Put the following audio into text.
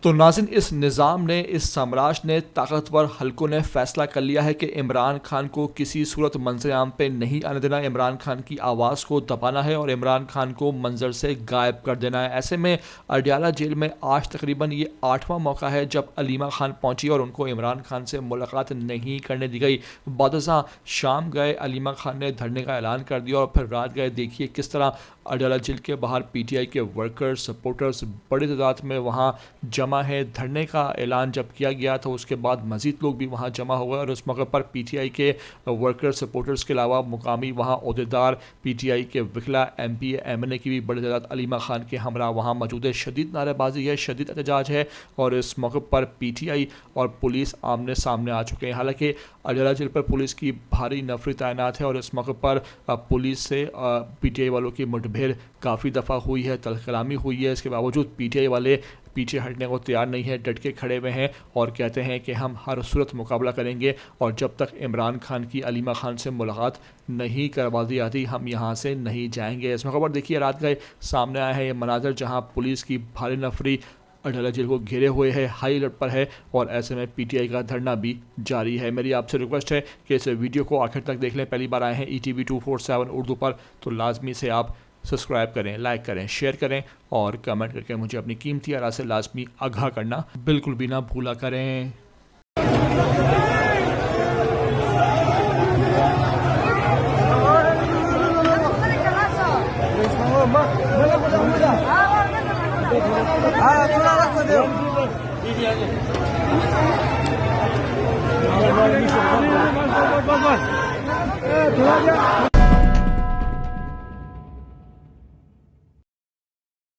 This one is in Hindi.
तो नाज़रीन, इस निज़ाम ने, इस साम्राज्य ने, ताकतवर हलकों ने फैसला कर लिया है कि इमरान खान को किसी सूरत मंजर-ए-आम पे नहीं आने देना। इमरान खान की आवाज़ को दबाना है और इमरान खान को मंजर से गायब कर देना है। ऐसे में अडयाला जेल में आज तकरीबन ये 8वां मौका है जब अलीमा खान पहुंची और उनको इमरान खान से मुलाकात नहीं करने दी गई। बादशाह शाम गए, अलीमा खान ने धरने का ऐलान कर दिया और फिर रात गए। देखिए किस तरह अडयाला जेल के बाहर पीटीआई के वर्कर्स, सपोर्टर्स बड़ी तादाद में वहाँ जमा है। धरने का ऐलान जब किया गया तो उसके बाद मज़ीद लोग भी वहाँ जमा हो गए और उस मौके पर पीटीआई के वर्कर्स, सपोर्टर्स के अलावा मुकामी वहाँ ओहदेदार, पीटीआई के वकला, एमपी, एमएनए की भी बड़ी तादाद अलीमा खान के हमरा वहाँ मौजूद है। शदीद नारेबाजी है, शदीद एहतजाज है और इस मौके पर पीटीआई और पुलिस आमने सामने आ चुके हैं। हालांकि अडयाला जेल पर पुलिस की भारी नफरी तैनात है और इस मौके पर पुलिस से पीटीआई वालों की मुठभेड़ काफ़ी दफ़ा हुई है, तलकलामी हुई है। इसके बावजूद पीटीआई वाले पीछे हटने को तैयार नहीं है, डट के खड़े हुए हैं और कहते हैं कि हम हर सूरत मुकाबला करेंगे और जब तक इमरान खान की अलीमा खान से मुलाकात नहीं करवा दी जाती हम यहाँ से नहीं जाएंगे। इस मौके पर देखिए रात गए सामने आया है ये मनाजर जहाँ पुलिस की भारी नफरी अडयाला जेल को घेरे हुए है, हाई अलर्ट पर है और ऐसे में पीटीआई का धरना भी जारी है। मेरी आपसे रिक्वेस्ट है कि इस वीडियो को आखिर तक देख लें। पहली बार आए हैं ETV 247 उर्दू पर तो लाजमी से आप सब्सक्राइब करें, लाइक करें, शेयर करें और कमेंट करके मुझे अपनी कीमती आरा से लाजमी आगाह करना बिल्कुल भी ना भूला करें। थोड़ा